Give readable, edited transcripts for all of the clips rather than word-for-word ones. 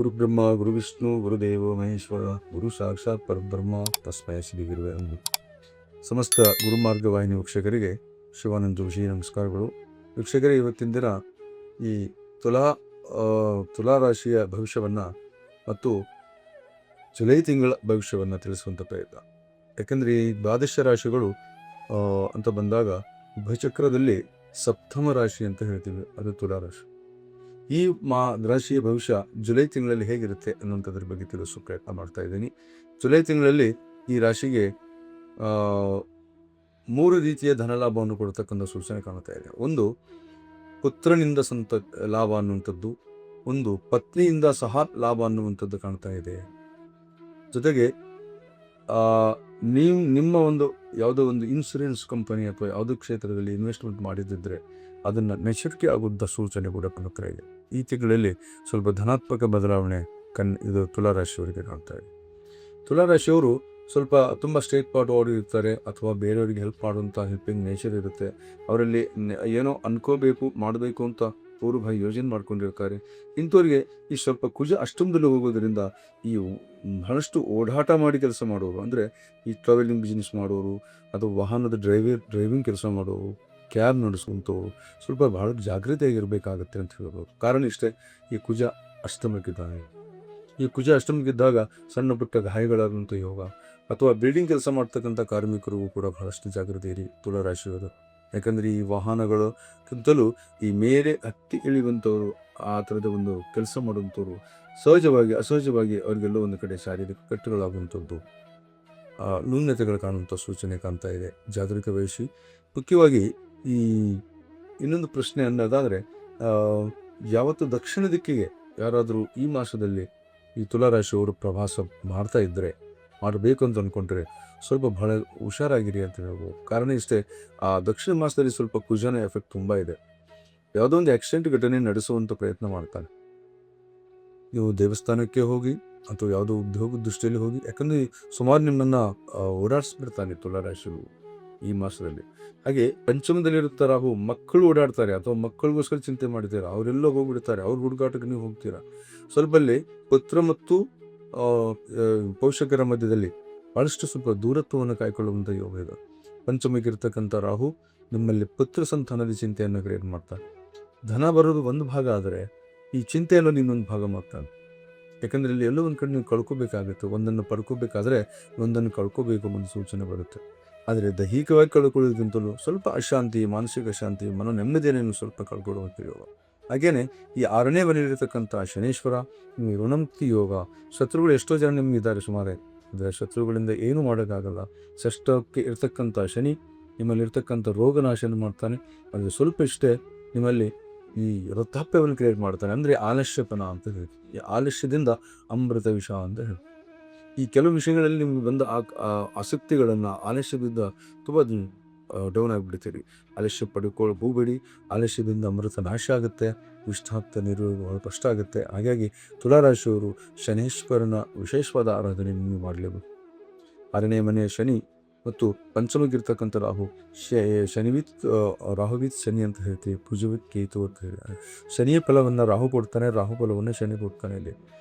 ಗುರುಬ್ರಹ್ಮ ಗುರುವಿಷ್ಣು ಗುರುದೇವೋ ಮಹೇಶ್ವರ ಗುರು ಸಾಕ್ಷಾತ್ ಪರಬ್ರಹ್ಮ ತಸ್ಮೈ ಶ್ರೀ ಗುರುವೇ ನಮಃ. ಸಮಸ್ತ ಗುರುಮಾರ್ಗ ವಾಹಿನಿ ವೀಕ್ಷಕರಿಗೆ ಶಿವಾನಂದ ಜೋಶಿ ನಮಸ್ಕಾರಗಳು. ವೀಕ್ಷಕರೇ, ಇವತ್ತಿನ ದಿನ ಈ ತುಲಾ ರಾಶಿಯ ಭವಿಷ್ಯವನ್ನು ಮತ್ತು ಜುಲೈ ತಿಂಗಳ ಭವಿಷ್ಯವನ್ನು ತಿಳಿಸುವಂಥ ಪ್ರಯತ್ನ. ಯಾಕಂದರೆ ಈ ದ್ವಾದಶ ರಾಶಿಗಳು ಅಂತ ಬಂದಾಗ ಭಚಕ್ರದಲ್ಲಿ ಸಪ್ತಮ ರಾಶಿ ಅಂತ ಹೇಳ್ತೀವಿ, ಅದು ತುಲಾ ರಾಶಿ. ಈ ರಾಶಿಯ ಭವಿಷ್ಯ ಜುಲೈ ತಿಂಗಳಲ್ಲಿ ಹೇಗಿರುತ್ತೆ ಅನ್ನೋಂಥದ್ರ ಬಗ್ಗೆ ತಿಳಿಸೋ ಪ್ರಯತ್ನ ಮಾಡ್ತಾ ಇದ್ದೀನಿ. ಜುಲೈ ತಿಂಗಳಲ್ಲಿ ಈ ರಾಶಿಗೆ 3 ರೀತಿಯ ಧನಲಾಭವನ್ನು ಕೊಡ್ತಕ್ಕಂಥ ಸೂಚನೆ ಕಾಣ್ತಾ ಇದೆ. ಒಂದು, ಪುತ್ರನಿಂದ ಲಾಭ ಅನ್ನುವಂಥದ್ದು. ಒಂದು, ಪತ್ನಿಯಿಂದ ಸಹ ಲಾಭ ಅನ್ನುವಂಥದ್ದು ಕಾಣ್ತಾ ಇದೆ. ಜೊತೆಗೆ ನಿಮ್ಮ ಒಂದು ಯಾವುದೋ ಒಂದು ಇನ್ಶೂರೆನ್ಸ್ ಕಂಪನಿ ಅಥವಾ ಯಾವುದೋ ಕ್ಷೇತ್ರದಲ್ಲಿ ಇನ್ವೆಸ್ಟ್ಮೆಂಟ್ ಮಾಡಿದ್ದಿದ್ರೆ ಅದನ್ನು ನೆಚರಿಕೆ ಆಗುವಂಥ ಸೂಚನೆ ಕೂಡ ಕಾಣ್ತಾ ಇದೆ. ಈ ತಿಂಗಳಲ್ಲಿ ಸ್ವಲ್ಪ ಧನಾತ್ಮಕ ಬದಲಾವಣೆ ಇದು ತುಲಾರಾಶಿಯವರಿಗೆ ಕಾಣ್ತಾ ಇದೆ. ತುಲಾರಾಶಿಯವರು ಸ್ವಲ್ಪ ತುಂಬ ಸ್ಟ್ರೇಟ್ ಫಾರ್ವರ್ಡ್ ಇರ್ತಾರೆ, ಅಥವಾ ಬೇರೆಯವರಿಗೆ ಹೆಲ್ಪ್ ಮಾಡುವಂಥ ಹೆಲ್ಪಿಂಗ್ ನೇಚರ್ ಇರುತ್ತೆ. ಅವರಲ್ಲಿ ಏನೋ ಅನ್ಕೋಬೇಕು ಮಾಡಬೇಕು ಅಂತ ಪೂರ್ವಭಾವಿ ಯೋಜನೆ ಮಾಡ್ಕೊಂಡಿರ್ತಾರೆ. ಇಂಥವ್ರಿಗೆ ಈ ಸ್ವಲ್ಪ ಕುಜ ಅಷ್ಟಮದಲ್ಲಿ ಹೋಗೋದ್ರಿಂದ ಈ ಬಹಳಷ್ಟು ಓಡಾಟ ಮಾಡಿ ಕೆಲಸ ಮಾಡೋರು, ಅಂದರೆ ಈ ಟ್ರಾವೆಲಿಂಗ್ ಬಿಸ್ನೆಸ್ ಮಾಡೋರು ಅಥವಾ ವಾಹನದ ಡ್ರೈವಿಂಗ್ ಕೆಲಸ ಮಾಡೋರು, ಕ್ಯಾಬ್ ನಡೆಸುವಂಥವ್ರು ಸ್ವಲ್ಪ ಬಹಳ ಜಾಗೃತಿಯಾಗಿರಬೇಕಾಗತ್ತೆ ಅಂತ ಹೇಳ್ಬೋದು. ಕಾರಣ ಇಷ್ಟೇ, ಈ ಕುಜ ಅಷ್ಟಮಕ್ಕಿದ್ದಾನೆ. ಈ ಕುಜ ಅಷ್ಟಮಕ್ಕಿದ್ದಾಗ ಸಣ್ಣ ಪುಟ್ಟ ಗಾಯಗಳಾದಂಥ ಯೋಗ, ಅಥವಾ ಬಿಲ್ಡಿಂಗ್ ಕೆಲಸ ಮಾಡ್ತಕ್ಕಂಥ ಕಾರ್ಮಿಕರಿಗೂ ಕೂಡ ಬಹಳಷ್ಟು ಜಾಗೃತಿ ಇರಿ ತುಲಾರಾಶಿಯವರು. ಯಾಕಂದರೆ ಈ ವಾಹನಗಳಕ್ಕಿಂತಲೂ ಈ ಮೇಲೆ ಹತ್ತಿ ಇಳಿಯುವಂಥವ್ರು, ಆ ಥರದ ಒಂದು ಕೆಲಸ ಮಾಡುವಂಥವ್ರು ಅಸಹಜವಾಗಿ ಅವರಿಗೆಲ್ಲೋ ಒಂದು ಕಡೆ ಶಾರೀರಿಕ ಕಟ್ಟುಗಳಾಗುವಂಥದ್ದು, ನ್ಯೂನತೆಗಳು ಕಾಣುವಂಥ ಸೂಚನೆ ಕಾಣ್ತಾ ಇದೆ. ಜಾಗರೂಕ ವಹಿಸಿ. ಮುಖ್ಯವಾಗಿ ಈ ಇನ್ನೊಂದು ಪ್ರಶ್ನೆ ಅನ್ನೋದಾದರೆ, ಯಾವತ್ತು ದಕ್ಷಿಣ ದಿಕ್ಕಿಗೆ ಯಾರಾದರೂ ಈ ಮಾಸದಲ್ಲಿ ಈ ತುಲಾರಾಶಿಯವರು ಪ್ರವಾಸ ಮಾಡಬೇಕು ಅಂತ ಅಂದ್ಕೊಂಡ್ರೆ ಸ್ವಲ್ಪ ಬಹಳ ಹುಷಾರಾಗಿರಿ ಅಂತ ಹೇಳ್ಬೋದು. ಕಾರಣ ಇಷ್ಟೇ, ಆ ದಕ್ಷಿಣ ಮಾಸದಲ್ಲಿ ಸ್ವಲ್ಪ ಕುಜನ ಎಫೆಕ್ಟ್ ತುಂಬ ಇದೆ. ಯಾವುದೋ ಒಂದು ಆಕ್ಸಿಡೆಂಟ್ ಘಟನೆ ನಡೆಸುವಂಥ ಪ್ರಯತ್ನ ಮಾಡ್ತಾನೆ. ನೀವು ದೇವಸ್ಥಾನಕ್ಕೆ ಹೋಗಿ ಅಥವಾ ಯಾವುದೋ ಉದ್ಯೋಗ ದೃಷ್ಟಿಯಲ್ಲಿ ಹೋಗಿ, ಯಾಕಂದರೆ ಸುಮಾರು ನಿಮ್ಮನ್ನು ಓಡಾಡಿಸ್ಬಿಡ್ತಾನೆ ತುಲಾರಾಶಿಗಳು ಈ ಮಾಸದಲ್ಲಿ. ಹಾಗೆ ಪಂಚಮದಲ್ಲಿರುತ್ತಾ ರಾಹು, ಮಕ್ಕಳು ಓಡಾಡ್ತಾರೆ ಅಥವಾ ಮಕ್ಕಳಿಗೋಸ್ಕರ ಚಿಂತೆ ಮಾಡಿದ್ದೀರಾ, ಅವರೆಲ್ಲ ಹೋಗ್ಬಿಡ್ತಾರೆ, ಅವ್ರ ಹುಡುಗಾಟಕ್ಕೆ ನೀವು ಹೋಗ್ತೀರಾ. ಸ್ವಲ್ಪಲ್ಲಿ ಪುತ್ರ ಮತ್ತು ಪೋಷಕರ ಮಧ್ಯದಲ್ಲಿ ಬಹಳಷ್ಟು ಸ್ವಲ್ಪ ದೂರತ್ವವನ್ನು ಕಾಯ್ಕೊಳ್ಳುವಂಥ ಯೋಗ ಇದೆ. ಪಂಚಮಕ್ಕಿರ್ತಕ್ಕಂಥ ರಾಹು ನಿಮ್ಮಲ್ಲಿ ಪುತ್ರ ಸಂತಾನದ ಚಿಂತೆಯನ್ನು ಕ್ರಿಯೇಟ್ ಮಾಡ್ತಾನೆ. ಧನ ಬರೋದು ಒಂದು ಭಾಗ ಆದರೆ ಈ ಚಿಂತೆಯಲ್ಲೂ ಇನ್ನೊಂದು ಭಾಗ ಮಾಡ್ತಾನೆ. ಯಾಕಂದರೆ ಇಲ್ಲಿ ಎಲ್ಲೋ ಒಂದು ಕಡೆ ನೀವು ಕಳ್ಕೋಬೇಕಾಗುತ್ತೆ. ಒಂದನ್ನು ಪಡ್ಕೋಬೇಕಾದ್ರೆ ಒಂದನ್ನು ಕಳ್ಕೋಬೇಕು ಅನ್ನೋ ಸೂಚನೆ ಬರುತ್ತೆ. ಆದರೆ ದೈಹಿಕವಾಗಿ ಕಳ್ಕೊಳ್ಳೋದಕ್ಕಿಂತಲೂ ಸ್ವಲ್ಪ ಅಶಾಂತಿ, ಮಾನಸಿಕ ಅಶಾಂತಿ, ಮನೋ ನೆಮ್ಮದಿಯನ್ನು ಸ್ವಲ್ಪ ಕಳ್ಕೊಳ್ಳುವಂಥ ಯೋಗ. ಹಾಗೇನೆ ಈ 6ನೇ ಮನೆಯಲ್ಲಿರ್ತಕ್ಕಂಥ ಶನೇಶ್ವರ, ನಿಮಗೆ ಋಣಮುಕ್ತಿ ಯೋಗ. ಶತ್ರುಗಳು ಎಷ್ಟೋ ಜನ ನಿಮಗಿದ್ದಾರೆ ಸುಮಾರೇ, ಅಂದರೆ ಶತ್ರುಗಳಿಂದ ಏನೂ ಮಾಡೋಕ್ಕಾಗಲ್ಲ. ಷಷ್ಠಕ್ಕೆ ಇರ್ತಕ್ಕಂಥ ಶನಿ ನಿಮ್ಮಲ್ಲಿರ್ತಕ್ಕಂಥ ರೋಗನಾಶನ ಮಾಡ್ತಾನೆ. ಆದರೆ ಸ್ವಲ್ಪ ಇಷ್ಟೇ, ನಿಮ್ಮಲ್ಲಿ ಈ ವೃದ್ಧಾಪ್ಯವನ್ನು ಕ್ರಿಯೇಟ್ ಮಾಡ್ತಾನೆ, ಅಂದರೆ ಆಲಸ್ಯಪನ ಅಂತ ಹೇಳಿ. ಈ ಆಲಸ್ಯದಿಂದ ಅಮೃತ ವಿಷ ಅಂತ ಹೇಳಿ. ಈ ಕೆಲವು ವಿಷಯಗಳಲ್ಲಿ ನಿಮ್ಗೆ ಬಂದ ಆಸಕ್ತಿಗಳನ್ನು ಆಲಸ್ಯದಿಂದ ತುಂಬ ಡೌನ್ ಆಗಿಬಿಡ್ತೀರಿ. ಆಲಸ್ಯ ಹೋಗಬೇಡಿ. ಆಲಸ್ಯದಿಂದ ಅಮೃತ ನಾಶ ಆಗುತ್ತೆ, ವಿಷ್ಣಾಕ್ತ ಬಹಳ ಕಷ್ಟ ಆಗುತ್ತೆ. ಹಾಗಾಗಿ ತುಲಾರಾಶಿಯವರು ಶನೇಶ್ವರನ ವಿಶೇಷವಾದ ಆರಾಧನೆ ನೀವು ಮಾಡಲೇಬೇಕು. 6ನೇ ಮನೆಯ ಶನಿ ಮತ್ತು ಪಂಚಮಗಿರ್ತಕ್ಕಂಥ ರಾಹು, ರಾಹುವಿತ್ ಶನಿ ಅಂತ ಹೇಳ್ತೀವಿ, ಭುಜವಿತ್ ಕೇತು ಅಂತ ಹೇಳಿ. ಶನಿಯ ಫಲವನ್ನು ರಾಹು ಕೊಡ್ತಾನೆ, ರಾಹು ಫಲವನ್ನು ಶನಿ ಕೊಡ್ತಾನೆ. ಇಲ್ಲಿ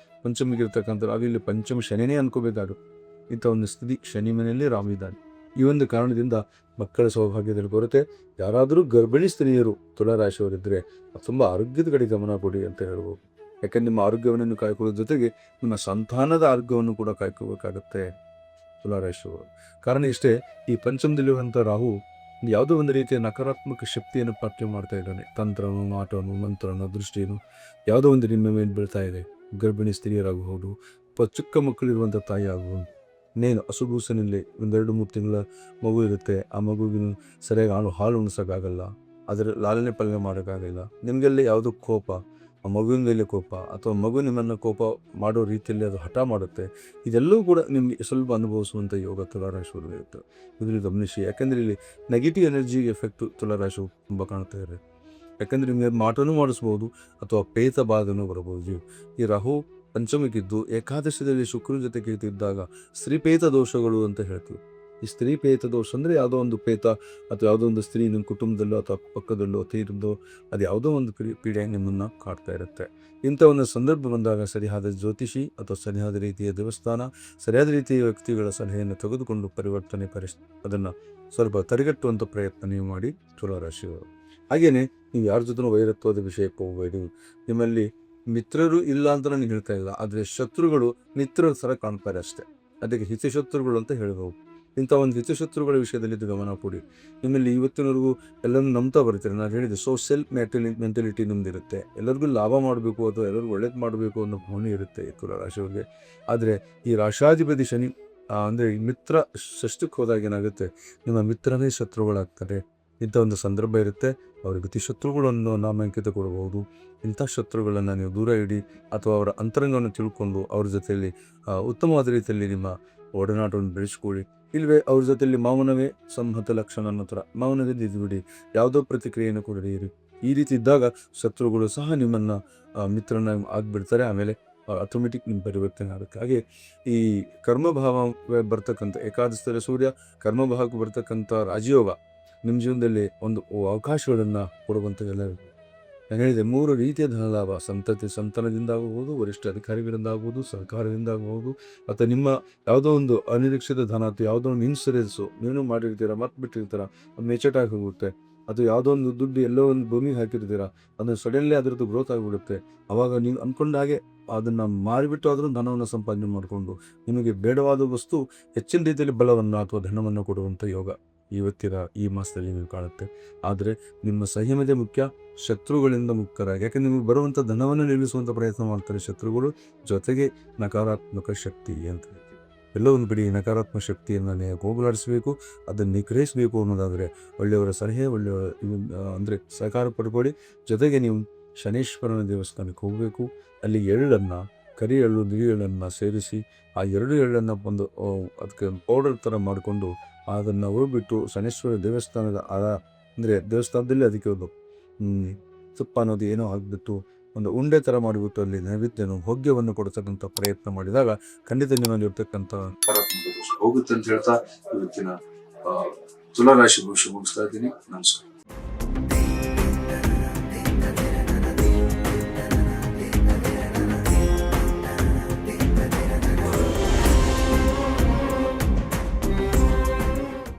ಪಂಚಮಗಿರ್ತಕ್ಕಂಥ ರಾಹು, ಇಲ್ಲಿ ಪಂಚಮ ಶನಿನೇ ಅನ್ಕೋಬೇಕಾಗುತ್ತೆ. ಇಂಥ ಒಂದು ಸ್ಥಿತಿ ಶನಿ ಮನೆಯಲ್ಲಿ ರಾಹು ಇದ್ದಾನೆ. ಈ ಒಂದು ಕಾರಣದಿಂದ ಮಕ್ಕಳ ಸೌಭಾಗ್ಯದಲ್ಲಿ ಕೊರತೆ. ಯಾರಾದರೂ ಗರ್ಭಿಣಿ ಸ್ತ್ರೀಯರು ತುಲಾರಾಶಿಯವರಿದ್ದರೆ ತುಂಬ ಆರೋಗ್ಯದ ಕಡೆ ಗಮನ ಕೊಡಿ ಅಂತ ಹೇಳ್ಬೋದು. ಯಾಕಂದ್ರೆ ನಿಮ್ಮ ಆರೋಗ್ಯವನ್ನು ಕಾಯ್ಕೊಳ್ಳೋದ್ರ ಜೊತೆಗೆ ನಿಮ್ಮ ಸಂತಾನದ ಆರೋಗ್ಯವನ್ನು ಕೂಡ ಕಾಯ್ಕೋಬೇಕಾಗತ್ತೆ ತುಲಾರಾಶಿಯವರು. ಕಾರಣ ಇಷ್ಟೇ, ಈ ಪಂಚಮದಲ್ಲಿರುವಂಥ ರಾಹು ಯಾವುದೋ ಒಂದು ರೀತಿಯ ನಕಾರಾತ್ಮಕ ಶಕ್ತಿಯನ್ನು ಪ್ರಾಪ್ತಿ ಮಾಡ್ತಾ ಇದ್ದಾನೆ. ತಂತ್ರನು, ಮಾಟನು, ಮಂತ್ರನ ದೃಷ್ಟಿಯನ್ನು ಯಾವುದೋ ಒಂದು ನಿಮ್ಮ ಮೇಲೆ ಬೀಳ್ತಾ ಇದೆ. ಗರ್ಭಿಣಿ ಸ್ತ್ರೀಯರಾಗಬಹುದು, ಚಿಕ್ಕ ಮಕ್ಕಳಿರುವಂಥ ತಾಯಿ ಆಗಬಹುದು. ಇನ್ನೇನು ಹಸುಗೂಸನಲ್ಲಿ 1-2-3 ತಿಂಗಳ ಮಗು ಇರುತ್ತೆ. ಆ ಮಗುವಿನ ಸರಿಯಾಗಿ ಹಾಲು ಉಣಿಸೋಕ್ಕಾಗಲ್ಲ, ಅದರ ಲಾಲನೆ ಪಾಲನೆ ಮಾಡೋಕ್ಕಾಗಲ್ಲ. ನಿಮಗೆಲ್ಲ ಯಾವುದೋ ಕೋಪ, ಆ ಮಗುವಿನ ಮೇಲೆ ಕೋಪ, ಅಥವಾ ಮಗು ನಿಮ್ಮನ್ನು ಕೋಪ ಮಾಡೋ ರೀತಿಯಲ್ಲಿ ಅದು ಹಠ ಮಾಡುತ್ತೆ. ಇದೆಲ್ಲವೂ ಕೂಡ ನಿಮಗೆ ಸ್ವಲ್ಪ ಅನುಭವಿಸುವಂಥ ಯೋಗ ತುಲಾರಾಶಿಯವರು ಇರುತ್ತೆ. ಇದರಲ್ಲಿ ಗಮನಿಸಿ. ಯಾಕಂದರೆ ಇಲ್ಲಿ ನೆಗೆಟಿವ್ ಎನರ್ಜಿ ಎಫೆಕ್ಟು ತುಲಾರಾಶಿ ತುಂಬ ಕಾಣ್ತಾ ಇದೆ. ಯಾಕಂದರೆ ನಿಮಗೆ ಮಾಟನೂ ಮಾಡಿಸ್ಬೋದು ಅಥವಾ ಪೇತ ಬಾಧನೂ ಬರಬಹುದು. ಈ ರಾಹು ಪಂಚಮಕ್ಕಿದ್ದು ಏಕಾದಶದಲ್ಲಿ ಶುಕ್ರನ ಜೊತೆ ಕೇತಿದ್ದಾಗ ಸ್ತ್ರೀಪೇತ ದೋಷಗಳು ಅಂತ ಹೇಳ್ತೀವಿ. ಈ ಸ್ತ್ರೀ ಪೇತ ದೋಷ ಅಂದರೆ ಯಾವುದೋ ಒಂದು ಪೇತ ಅಥವಾ ಯಾವುದೋ ಒಂದು ಸ್ತ್ರೀ ನಿಮ್ಮ ಕುಟುಂಬದಲ್ಲೋ ಅಥವಾ ಪಕ್ಕದಲ್ಲೋ ತೀರಿದ್ದೋ ಅದು ಯಾವುದೋ ಒಂದು ಪೀಡೆ ನಿಮ್ಮನ್ನು ಕಾಡ್ತಾ ಇರುತ್ತೆ. ಇಂಥ ಒಂದು ಸಂದರ್ಭ ಬಂದಾಗ ಸರಿಯಾದ ಜ್ಯೋತಿಷಿ ಅಥವಾ ಸರಿಯಾದ ರೀತಿಯ ದೇವಸ್ಥಾನ, ಸರಿಯಾದ ರೀತಿಯ ವ್ಯಕ್ತಿಗಳ ಸಲಹೆಯನ್ನು ತೆಗೆದುಕೊಂಡು ಪರಿವರ್ತನೆ ಅದನ್ನು ಸ್ವಲ್ಪ ತಡೆಗಟ್ಟುವಂಥ ಪ್ರಯತ್ನ ನೀವು ಮಾಡಿ ತುಲಾರಾಶಿಯವರು. ಹಾಗೆಯೇ ನೀವು ಯಾರ ಜೊತೆ ವೈರತ್ವದ ವಿಷಯಕ್ಕೆ ಹೋಗಬೇಡಿ. ನಿಮ್ಮಲ್ಲಿ ಮಿತ್ರರು ಇಲ್ಲ ಅಂತ ನಾನು ಹೇಳ್ತಾ ಇಲ್ಲ, ಆದರೆ ಶತ್ರುಗಳು ಮಿತ್ರರ ಥರ ಕಾಣ್ತಾರೆ ಅಷ್ಟೇ. ಅದಕ್ಕೆ ಹಿತಶತ್ರುಗಳು ಅಂತ ಹೇಳ್ಬೋದು. ಇಂಥ ಒಂದು ಹಿತಶತ್ರುಗಳ ವಿಷಯದಲ್ಲಿ ಗಮನ ಕೊಡಿ. ನಿಮ್ಮಲ್ಲಿ ಇವತ್ತಿನವರೆಗೂ ಎಲ್ಲರೂ ನಂಬ್ತಾ ಬರ್ತೀರಿ. ನಾನು ಹೇಳಿದೆ ಸೋಷಿಯಲ್ ಮೆಂಟಲಿಟಿ ನಿಮ್ದಿರುತ್ತೆ. ಎಲ್ಲರಿಗೂ ಲಾಭ ಮಾಡಬೇಕು ಅಥವಾ ಎಲ್ಲರಿಗೂ ಒಳ್ಳೇದು ಮಾಡಬೇಕು ಅನ್ನೋ ಭಾವನೆ ಇರುತ್ತೆ ಈ ತುಲಾರಾಶಿಯವರಿಗೆ. ಆದರೆ ಈ ರಾಶಾಧಿಪತಿ ಶನಿ ಅಂದರೆ ಈ ಮಿತ್ರ ಷಷ್ಠಕ್ಕೆ ಹೋದಾಗ ಏನಾಗುತ್ತೆ, ನಿಮ್ಮ ಮಿತ್ರನೇ ಶತ್ರುಗಳಾಗ್ತಾರೆ. ಇಂಥ ಒಂದು ಸಂದರ್ಭ ಇರುತ್ತೆ. ಅವರಿಗೆ ಅತಿ ಶತ್ರುಗಳನ್ನು ನಾಮಾಂಕಿತ ಕೊಡಬಹುದು. ಇಂಥ ಶತ್ರುಗಳನ್ನು ನೀವು ದೂರ ಇಡಿ ಅಥವಾ ಅವರ ಅಂತರಂಗವನ್ನು ತಿಳ್ಕೊಂಡು ಅವ್ರ ಜೊತೆಯಲ್ಲಿ ಉತ್ತಮವಾದ ರೀತಿಯಲ್ಲಿ ನಿಮ್ಮ ಒಡನಾಟವನ್ನು ಬೆಳೆಸ್ಕೊಳ್ಳಿ. ಇಲ್ಲವೇ ಅವ್ರ ಜೊತೆಯಲ್ಲಿ ಮೌನವೇ ಸಂಹತ ಲಕ್ಷಣ ಅನ್ನೋ ಥರ ಮೌನದಿಂದ ಇದ್ಬಿಡಿ, ಯಾವುದೋ ಪ್ರತಿಕ್ರಿಯೆಯನ್ನು ಕೊಡದಿರಿ. ಈ ರೀತಿ ಇದ್ದಾಗ ಶತ್ರುಗಳು ಸಹ ನಿಮ್ಮನ್ನು ಮಿತ್ರನಾಗಿ ಆಗಿಬಿಡ್ತಾರೆ. ಆಮೇಲೆ ಆಟೋಮೆಟಿಕ್ ನಿಮ್ಮ ಪರಿವರ್ತನೆ ಆಗುತ್ತೆ. ಹಾಗೆ ಈ ಕರ್ಮಭಾವ ಬರ್ತಕ್ಕಂಥ ಏಕಾದಶದಲ್ಲಿ ಸೂರ್ಯ ಕರ್ಮಭಾವಕ್ಕೆ ಬರ್ತಕ್ಕಂಥ ರಾಜಯೋಗ ನಿಮ್ಮ ಜೀವನದಲ್ಲಿ ಒಂದು ಅವಕಾಶಗಳನ್ನು ಕೊಡುವಂಥದ್ದೆಲ್ಲ ನಾನು ಹೇಳಿದೆ. 3 ರೀತಿಯ ಧನಲಾಭ ಸಂತಾನದಿಂದ ಆಗಬಹುದು, ವರಿಷ್ಠ ಅಧಿಕಾರಿಗಳಿಂದ ಆಗ್ಬೋದು, ಸರ್ಕಾರದಿಂದ ಆಗಬಹುದು, ಅಥವಾ ನಿಮ್ಮ ಯಾವುದೋ ಒಂದು ಅನಿರೀಕ್ಷಿತ ಧನ ಅಥವಾ ಯಾವುದೋ ಒಂದು ಇನ್ಸೂರೆನ್ಸು ನೀನು ಮಾಡಿರ್ತೀರ ಮತ್ತೆ ಬಿಟ್ಟಿರ್ತೀರ, ಅದು ಮೆಚೆಟಾಗಿ ಹೋಗುತ್ತೆ. ಅಥವಾ ಯಾವುದೋ ಒಂದು ದುಡ್ಡು ಎಲ್ಲೋ ಒಂದು ಭೂಮಿಗೆ ಹಾಕಿರ್ತೀರ, ಅದನ್ನು ಸಡನ್ಲಿ ಅದರದ್ದು ಗ್ರೋತ್ ಆಗಿಬಿಡುತ್ತೆ. ಆವಾಗ ನೀವು ಅಂದ್ಕೊಂಡಾಗೆ ಅದನ್ನು ಮಾರಿಬಿಟ್ಟು ಆದರೂ ಧನವನ್ನು ಸಂಪಾದನೆ ಮಾಡಿಕೊಂಡು ನಿಮಗೆ ಬೇಡವಾದ ವಸ್ತು ಹೆಚ್ಚಿನ ರೀತಿಯಲ್ಲಿ ಬಲವನ್ನು ಅಥವಾ ಧನವನ್ನು ಕೊಡುವಂಥ ಯೋಗ ಇವತ್ತಿನ ಈ ಮಾಸದಲ್ಲಿ ನೀವು ಕಾಣುತ್ತೆ. ಆದರೆ ನಿಮ್ಮ ಸಂಯಮತೆ ಮುಖ್ಯ. ಶತ್ರುಗಳಿಂದ ಮುಕ್ತರಾಗಿ, ಯಾಕೆಂದರೆ ನಿಮಗೆ ಬರುವಂಥ ಧನವನ್ನು ನಿಲ್ಲಿಸುವಂಥ ಪ್ರಯತ್ನ ಮಾಡ್ತಾರೆ ಶತ್ರುಗಳು. ಜೊತೆಗೆ ನಕಾರಾತ್ಮಕ ಶಕ್ತಿ ಅಂತ ಹೇಳ್ತೀವಿ. ಎಲ್ಲೋ ಒಂದು ಬಿಡಿ ನಕಾರಾತ್ಮಕ ಶಕ್ತಿಯನ್ನು ಹೋಗಲಾಡಿಸಬೇಕು, ಅದನ್ನು ನಿಗ್ರಹಿಸಬೇಕು ಅನ್ನೋದಾದರೆ ಒಳ್ಳೆಯವರ ಸಲಹೆ, ಒಳ್ಳೆಯವರ ಅಂದರೆ ಸಹಕಾರ ಪಡ್ಕೊಳ್ಳಿ. ಜೊತೆಗೆ ನೀವು ಶನೇಶ್ವರನ ದೇವಸ್ಥಾನಕ್ಕೆ ಹೋಗಬೇಕು. ಅಲ್ಲಿ ಎಳ್ಳನ್ನು, ಕರಿ ಎಳ್ಳು, ನೀರು ಎಳ್ಳನ್ನು ಸೇರಿಸಿ ಆ 2 ಎಳ್ಳನ್ನು ಒಂದು ಅದಕ್ಕೆ ಪೌಡರ್ ಥರ ಮಾಡಿಕೊಂಡು ಅದನ್ನು ಹೋಗ್ಬಿಟ್ಟು ಶನೇಶ್ವರ ದೇವಸ್ಥಾನದ ಅಂದರೆ ದೇವಸ್ಥಾನದಲ್ಲಿ ಅದಕ್ಕೆ ಒಂದು ತುಪ್ಪ ಅನ್ನೋದು ಏನೋ ಆಗಿಬಿಟ್ಟು ಒಂದು ಉಂಡೆ ಥರ ಮಾಡಿಬಿಟ್ಟು ಅಲ್ಲಿ ನೈವೇದ್ಯನ ಹೊಗ್ಯವನ್ನು ಕೊಡ್ತಕ್ಕಂಥ ಪ್ರಯತ್ನ ಮಾಡಿದಾಗ ಖಂಡಿತ ನಿಮ್ಮಲ್ಲಿ ಇರ್ತಕ್ಕಂಥ ಹೋಗುತ್ತೆ ಅಂತ ಹೇಳ್ತಾ ಇವತ್ತಿನ ತುಲಾರಾಶಿ ಭವಿಷ್ಯ ಮುಗಿಸ್ತಾ ಇದ್ದೀನಿ. ನಮಸ್ಕಾರ.